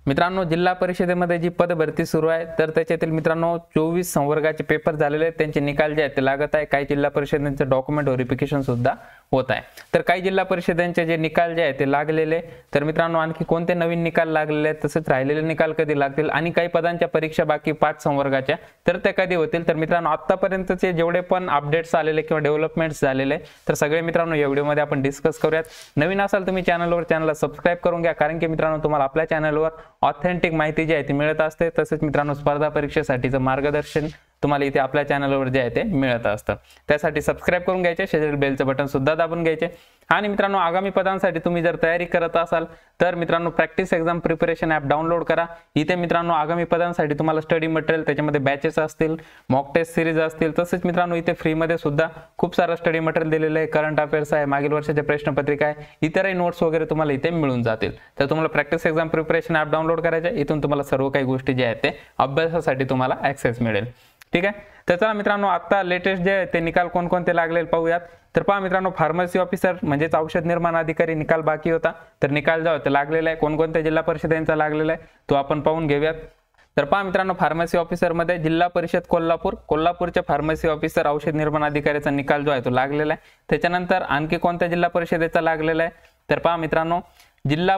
मित्रांनो जिल्हा परिषदेमध्ये जी पद भरती सुरू आहे तर त्याच्यातील मित्रांनो 24 संवर्गाचे पेपर झालेले आहेत, त्यांचे निकाल जे आहेत ते लागत आहे। काही जिल्हा परिषदांचे डॉक्युमेंट व्हेरिफिकेशन सुद्धा होत आहे। तर काही जिल्हा परिषदांचे जे निकाल जे आहेत ते लागलेले, तर मित्रांनो आणखी कोणते नवीन निकाल लागलेले आहेत, तसेच राहिलेले निकाल कधी लागतील आणि काही पदांच्या परीक्षा बाकी 5 संवर्गाच्या तर त्या कधी होतील। तर मित्रांनो आतापर्यंतचे जेवढे पण अपडेट्स आलेले किंवा डेव्हलपमेंट्स झालेले तर सगळे मित्रांनो या व्हिडिओमध्ये आपण डिस्कस करूयात। नवीन असाल तुम्ही चॅनलला सबस्क्राइब करून घ्या, कारण की मित्रांनो तुम्हाला आपल्या चॅनलवर ऑथेंटिक माहिती जी आहे ती मिळत असते। तसेच मित्रांनो स्पर्धा परीक्षेसाठीचं मार्गदर्शन तुम्हाला इथे आपल्या चॅनलवर जे आहे ते मिळत असतं। त्यासाठी सबस्क्राइब करून घ्यायचे, शेजारी बेलचं बटन सुद्धा दाबून घ्यायचे। आणि मित्रांनो आगामी पदांसाठी तुम्ही जर तयारी करत असाल तर मित्रांनो practice exam preparation app download करा। इथे मित्रांनो आगामी पदांसाठी तुम्हाला स्टडी मटेरियल, त्याच्यामध्ये बॅचेस असतील, मॉक टेस्ट सिरीज असतील, तसेच मित्रांनो इथे फ्रीमध्ये सुद्धा खूप सारं स्टडी मटेरियल दिलेलं आहे। करंट अफेअर्स आहे, मागील वर्षाच्या प्रश्नपत्रिका आहे, इतरही नोट्स वगैरे तुम्हाला इथे मिळून जातील। तर तुम्हाला practice exam preparation app download करायचं, इथून तुम्हाला सर्व काही गोष्टी जे आहेत ते अभ्यासासाठी तुम्हाला ॲक्सेस मिळेल। ठीक आहे, तर चला मित्रांनो आता लेटेस्ट जे ते निकाल कोणकोणते लागलेले पाहूयात। तर पहा मित्रांनो फार्मसी ऑफिसर म्हणजेच औषध निर्माण अधिकारी निकाल बाकी होता, तर निकाल जो होता लागलेला आहे। कोणकोणत्या जिल्हा परिषदेचा लागलेला आहे तो आपण पाहून घेऊयात। तर पहा मित्रांनो फार्मसी ऑफिसर मध्ये जिल्हा परिषद कोल्हापूरच्या फार्मसी ऑफिसर औषध निर्माण अधिकाऱ्याचा निकाल जो आहे तो लागलेला आहे। त्याच्यानंतर आणखी कोणत्या जिल्हा परिषदेचा लागलेला आहे, तर पहा मित्रांनो जिल्हा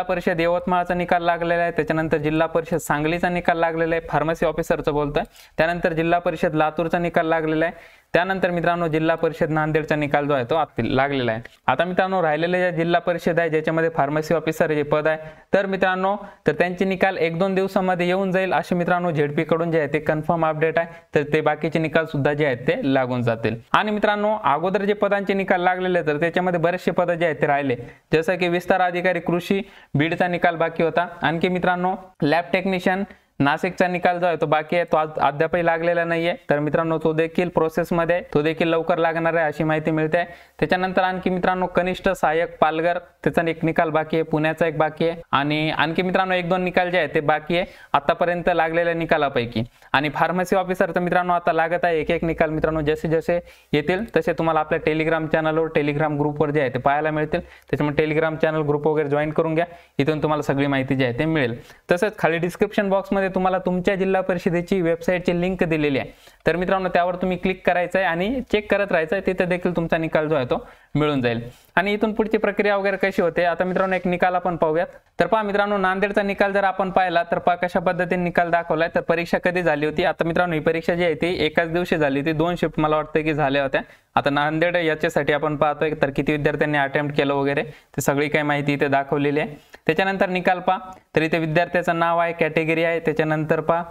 परिषद यवतमाळचा निकाल लागलेला आहे। त्याच्यानंतर जिल्हा परिषद सांगलीचा निकाल लागलेला आहे, फार्मसी ऑफिसरचं बोलतोय। त्यानंतर जिल्हा परिषद लातूरचा निकाल लागलेला आहे। त्यानंतर मित्रांनो जिल्हा परिषद नांदेडचा निकाल जो आहे तो लागलेला आहे। आता मित्रांनो राहिलेले जे जिल्हा परिषद आहे ज्याच्यामध्ये फार्मसी ऑफिसर जे पद आहे तर मित्रांनो तर त्यांचे निकाल 1-2 दिवसांमध्ये येऊन जाईल असे मित्रांनो झेडपी कडून जे आहे ते कन्फर्म अपडेट आहे। तर ते बाकीचे निकाल सुद्धा जे आहेत ते लागून जातील। आणि मित्रांनो अगोदर जे पदांचे निकाल लागलेले तर त्याच्यामध्ये बरेचसे पद जे आहेत ते राहिले, जसं की विस्तार अधिकारी कृषी बीडचा निकाल बाकी होता। आणखी मित्रांनो लॅब टेक्निशियन नाशिकचा निकाल जो आहे तो बाकी आहे, तो अद्यापही लागलेला नाहीये। तर मित्रांनो तो देखील प्रोसेसमध्ये, तो देखील लवकर लागणार आहे अशी माहिती मिळते आहे। त्याच्यानंतर आणखी मित्रांनो कनिष्ठ सहाय्यक पालघर त्याचा एक निकाल बाकी आहे, पुण्याचा एक बाकी आहे। आणि आणखी मित्रांनो 1-2 निकाल जे आहेत ते बाकी आहे आतापर्यंत लागलेल्या निकालापैकी। आणि फार्मसी ऑफिसरचा मित्रांनो आता लागत आहे एक निकाल। मित्रांनो जसे जसे येतील तसे तुम्हाला आपल्या टेलिग्राम चॅनलवर, टेलिग्राम ग्रुपवर जे आहे ते पाहायला मिळतील। त्याच्यामुळे टेलिग्राम चॅनल ग्रुप वगैरे जॉईन करून घ्या, इथून तुम्हाला सगळी माहिती जी आहे ते मिळेल। तसंच खाली डिस्क्रिप्शन बॉक्समध्ये तुम्हाला तुमच्या जिल्हा परिषदेची वेबसाईटची लिंक दिलेली आहे, तर मित्रांनो त्यावर तुम्ही क्लिक करायचं आहे आणि चेक करत राहायचं आहे, तिथे देखील तुमचा निकाल जो आहे तो मिळून जाईल। आणि इथून पुढची प्रक्रिया वगैरे कशी होते आता मित्रांनो एक निकाल आपण पाहूयात। तर पहा मित्रांनो नांदेडचा निकाल जर आपण पाहिला तर पहा कशा पद्धतीने निकाल दाखवलाय। तर परीक्षा कधी झाली होती, आता मित्रांनो ही परीक्षा जी आहे ती एकाच दिवशी झाली होती, 2 शिफ्ट मला वाटतं की झाल्या होत्या। आता नांदेड याच्यासाठी आपण पाहतोय तर किती विद्यार्थ्यांनी अटेम्प्ट केलं वगैरे ते सगळी काही माहिती इथे दाखवलेली आहे। त्याच्यानंतर निकाल पहा तर इथे विद्यार्थ्याचं नाव आहे, कॅटेगरी आहे, त्याच्यानंतर पहा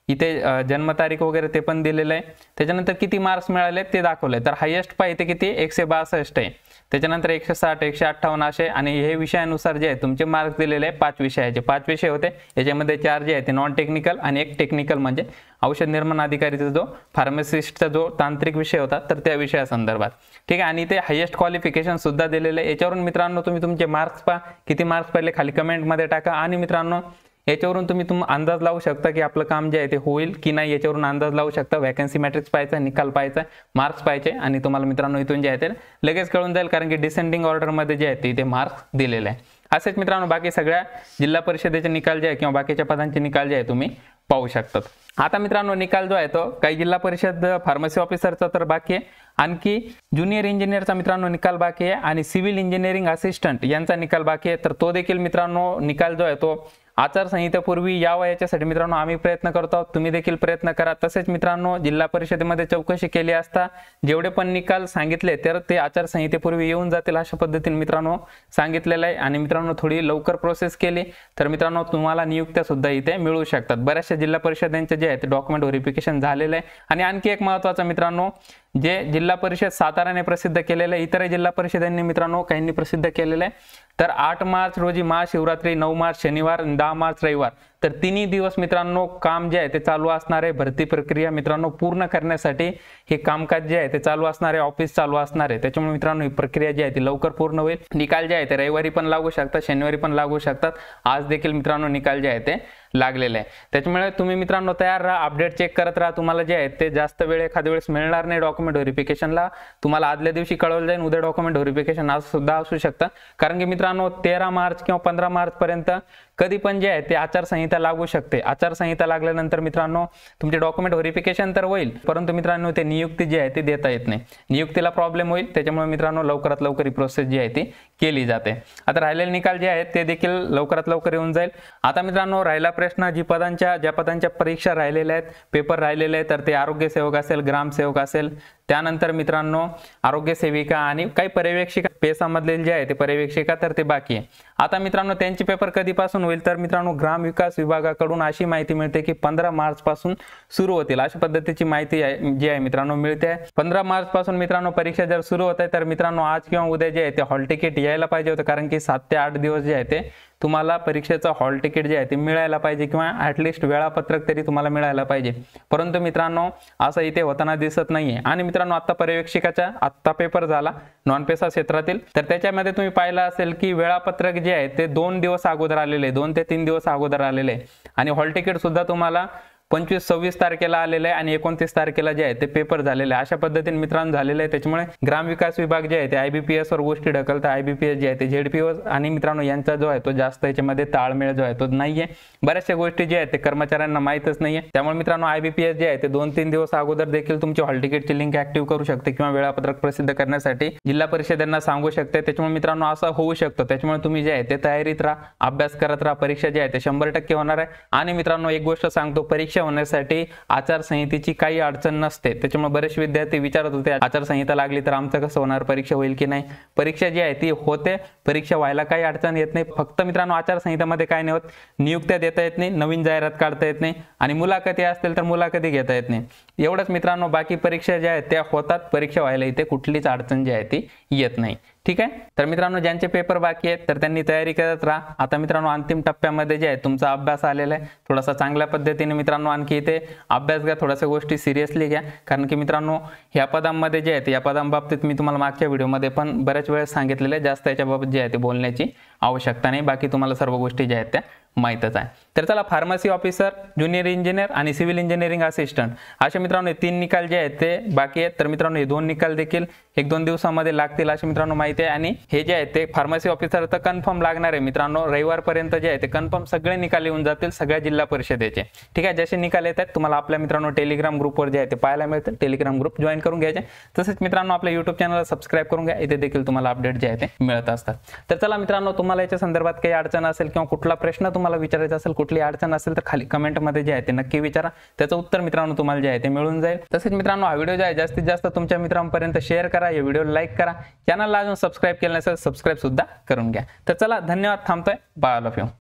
इथे जन्मतारीख वगैरे ते पण दिलेलं आहे। त्याच्यानंतर किती मार्क्स मिळाले ते दाखवलंय। तर हायेस्ट पहा इथे किती 162 आहे, त्याच्यानंतर 160, 158 असे। आणि हे विषयानुसार जे आहे तुमचे मार्क्स दिलेले आहे 5 विषयाचे, 5 विषय होते, याच्यामध्ये 4 जे आहे ते नॉन टेक्निकल आणि 1 टेक्निकल म्हणजे औषध निर्माण अधिकारीचा जो फार्मासिस्टचा जो तांत्रिक विषय होता तर त्या विषयासंदर्भात। ठीक आहे, आणि इथे हायेस्ट क्वालिफिकेशन सुद्धा दिलेलं आहे। याच्यावरून मित्रांनो तुम्ही तुमचे मार्क्स पहा, किती मार्क्स पडले खाली कमेंटमध्ये टाका। आणि मित्रांनो याच्यावरून तुम्ही अंदाज लावू शकता की आपलं काम जे आहे ते होईल की नाही, याच्यावरून अंदाज लावू शकता। वॅकन्सी मॅट्रिक्स पाहायचा, निकाल पाहायचा, मार्क्स पाहायचे आणि तुम्हाला मित्रांनो इथून जे आहे ते लगेच कळून जाईल, कारण की डिसेंडिंग ऑर्डरमध्ये जे आहे ते मार्क्स दिलेले आहे। असेच मित्रांनो बाकी सगळ्या जिल्हा परिषदेचे निकाल जे आहे किंवा बाकीच्या पदांचे निकाल जे आहे तुम्ही पाहू शकतात। आता मित्रांनो निकाल जो आहे तो काही जिल्हा परिषद फार्मसी ऑफिसरचा तर बाकी आहे, आणखी ज्युनियर इंजिनियरचा मित्रांनो निकाल बाकी आहे आणि सिव्हिल इंजिनिअरिंग असिस्टंट यांचा निकाल बाकी आहे। तर तो देखील मित्रांनो निकाल जो आहे तो आचारसंहितेपूर्वी यावा याच्यासाठी मित्रांनो आम्ही प्रयत्न करतो आहोत, तुम्ही देखील प्रयत्न करा। तसेच मित्रांनो जिल्हा परिषदेमध्ये चौकशी केली असता जेवढे पण निकाल सांगितले तर ते आचारसंहितेपूर्वी येऊन जातील अशा पद्धतीने मित्रांनो सांगितलेलं आहे। आणि मित्रांनो थोडी लवकर प्रोसेस केली तर मित्रांनो तुम्हाला नियुक्त्या सुद्धा इथे मिळू शकतात। बऱ्याचशा जिल्हा परिषदांचे जे आहे ते डॉक्युमेंट व्हेरिफिकेशन झालेलं आहे। आणि आणखी एक महत्त्वाचं मित्रांनो जे जिल्हा परिषद साताराने प्रसिद्ध केलेलं आहे, इतर जिल्हा परिषदांनी मित्रांनो काहींनी प्रसिद्ध केलेलं आहे। तर 8 मार्च रोजी महाशिवरात्री, 9 मार्च शनिवार, 10 मार्च रविवार तर तिन्ही दिवस मित्रांनो काम जे आहे ते चालू असणार आहे। भरती प्रक्रिया मित्रांनो पूर्ण करण्यासाठी हे कामकाज जे आहे ते चालू असणार आहे, ऑफिस चालू असणार आहे। त्याच्यामुळे मित्रांनो ही प्रक्रिया जी आहे ती लवकर पूर्ण होईल। निकाल जे आहे ते रविवारी पण लागू शकतात, शनिवारी पण लागू शकतात। आज देखील मित्रांनो निकाल जे आहे ते लागलेले आहे। त्याच्यामुळे तुम्ही मित्रांनो तयार राहा, अपडेट चेक करत राहा। तुम्हाला जे आहे ते जास्त वेळ एखाद्या वेळेस मिळणार नाही डॉक्युमेंट व्हेरिफिकेशनला, तुम्हाला आदल्या दिवशी कळवलं जाईल उद्या डॉक्युमेंट व्हेरिफिकेशन आज सुद्धा असू शकतं। कारण की मित्रांनो 13 मार्च किंवा 15 मार्च पर्यंत कधी पण जे आहे ते आचारसंहिता लागू शकते। आचारसंहिता लागल्यानंतर मित्रांनो तुमचे डॉक्युमेंट व्हेरिफिकेशन तर होईल, परंतु मित्रांनो ते नियुक्ती जी आहे ती देता येत नाही, नियुक्तीला प्रॉब्लेम होईल। त्याच्यामुळे मित्रांनो लवकरात लवकर ही प्रोसेस जी आहे ती केली जाते। आता राहिलेले निकाल जे आहेत ते देखील लवकरात लवकर येऊन जाईल। आता मित्रांनो राहिला प्रश्न, ज्या पदांच्या परीक्षा राहिलेल्या आहेत, पेपर राहिलेले आहेत, तर ते आरोग्य सेवक असेल, ग्रामसेवक असेल, त्यानंतर मित्रांनो आरोग्य सेविका आणि काही पर्यवेक्षिका, पेसामधले जे आहे ते पर्यवेक्षिका तर ते बाकी आहे। आता मित्रांनो त्यांचे पेपर कधीपासून होईल, तर मित्रांनो ग्रामविकास विभागाकडून अशी माहिती मिळते की 15 मार्च पासून सुरू होतील, अशा पद्धतीची माहिती जी आहे मित्रांनो मिळते। 15 मार्च पासून मित्रांनो परीक्षा जर सुरू होत आहे तर मित्रांनो आज किंवा उद्या जे आहे ते हॉल तिकीट यायला पाहिजे होतं, कारण की 7 ते 8 दिवस जे आहे ते तुम्हाला परीक्षेचं हॉल तिकीट जे आहे ते मिळायला पाहिजे किंवा ॲटलिस्ट वेळापत्रक तरी तुम्हाला मिळायला पाहिजे। परंतु मित्रांनो असं इथे होताना दिसत नाहीये। आणि मित्रांनो आता पर्यवेक्षकाचा आत्ता पेपर झाला नॉन पेसा क्षेत्रातील, तर त्याच्यामध्ये तुम्ही पाहिलं असेल की वेळापत्रक जे आहे ते 2 दिवस अगोदर आलेले, 2 ते 3 दिवस अगोदर आलेले, आणि हॉल तिकीट सुद्धा तुम्हाला 25-26 तारखेला आलेले आहे आणि 29 तारखेला जे आहे ते पेपर झालेले आहे। अशा पद्धतीने मित्रांनो झालेले आहे। त्याच्यामुळे ग्रामविकास विभाग जे आहे ते IBPS वर गोष्टी ढकलतं, IBPS जे आहे ते ZPO आणि मित्रांनो यांचा जो आहे तो जास्त याच्यामध्ये ताळमेळ जो आहे तो नाहीये। बऱ्याचशा गोष्टी जे आहेत ते कर्मचाऱ्यांना माहीतच नाहीये। त्यामुळे मित्रांनो IBPS जे आहे ते 2-3 दिवस अगोदर देखील तुमची हॉल तिकीटची लिंक ऍक्टिव्ह करू शकते किंवा वेळापत्रक प्रसिद्ध करण्यासाठी जिल्हा परिषदेंना सांगू शकते। त्याच्यामुळे मित्रांनो असं होऊ शकतं। त्याच्यामुळे तुम्ही जे आहे ते तयारीत राहा, अभ्यास करत राहा। परीक्षा जी आहे ते 100% होणार आहे। आणि मित्रांनो एक गोष्ट सांगतो, परीक्षा होण्यासाठी आचारसंहितेची काही अडचण नसते। त्याच्यामुळे बरेच विद्यार्थी विचारत होते आचारसंहिता लागली तर आमचं कसं होणार, परीक्षा होईल की नाही। परीक्षा जी आहे ती होते, परीक्षा व्हायला काही अडचण येत नाही। फक्त मित्रांनो आचारसंहितेमध्ये काय नाही होत, नियुक्त्या देता येत नाही, नवीन जाहिरात काढता येत नाही, आणि मुलाखती असतील तर मुलाखती घेता येत नाही। एवढंच मित्रांनो, बाकी परीक्षा ज्या आहेत त्या होतात, परीक्षा व्हायला इथे कुठलीच अडचण जी आहे ती येत नाही। ठीक आहे, तर मित्रांनो ज्यांचे पेपर बाकी आहेत तर त्यांनी तयारी करत राहा। आता मित्रांनो अंतिम टप्प्यामध्ये जे आहे तुमचा अभ्यास आलेला आहे, थोडासा चांगल्या पद्धतीने मित्रांनो आणखी इथे अभ्यास घ्या, थोड्याशा गोष्टी सिरियसली घ्या। कारण की मित्रांनो ह्या पदांमध्ये जे आहे या पदांबाबतीत मी तुम्हाला मागच्या व्हिडिओमध्ये पण बऱ्याच वेळेस सांगितलेलं आहे, जास्त याच्याबाबत जे आहे ते बोलण्याची आवश्यकता नाही। बाकी तुम्हाला सर्व गोष्टी ज्या आहेत त्या माहीतच आहे। तर चला, फार्मसी ऑफिसर, ज्युनियर इंजिनियर आणि सिव्हिल इंजिनिअरिंग असिस्टंट असे मित्रांनो 3 निकाल जे आहेत ते बाकी आहेत। तर मित्रांनो हे 2 निकाल देखील 1-2 दिवसामध्ये लागतील असे मित्रांनो माहिती आहे। आणि हे जे आहे ते फार्मसी ऑफिसर तर कन्फर्म लागणार आहे मित्रांनो, रविवारपर्यंत जे आहे ते कन्फर्म सगळे निकाल येऊन जातील सगळ्या जिल्हा परिषदेचे। ठीक आहे, जसे निकाल येत आहेत तुम्हाला आपल्या मित्रांनो टेलिग्राम ग्रुपवर जे आहे ते पाहायला मिळतील। टेलिग्राम ग्रुप जॉईन करून घ्यायचे। तसेच मित्रांनो आपल्या YouTube चॅनलला सबस्क्राईब करून घ्या, इथे देखील तुम्हाला अपडेट जे आहे ते मिळत असतात। तर चला मित्रांनो, तुम्हाला याच्या संदर्भात काही अडचण असेल किंवा कुठला प्रश्न तुम्हाला विचारायचा असेल, कुठली अडचण असेल तर खाली कमेंटमध्ये जे आहे ते नक्की विचारा, त्याचं उत्तर मित्रांनो तुम्हाला जे आहे ते मिळून जाईल। तसेच मित्रांनो हा व्हिडिओ जे आहे जास्तीत जास्त तुमच्या मित्रांपर्यंत शेअर करा, या व्हिडिओला लाईक करा, चॅनलला अजून सबस्क्राईब केलं नसेल सबस्क्राईब सुद्धा करून घ्या। तर चला, धन्यवाद, थांबतोय, बाय ऑल ऑफ यू।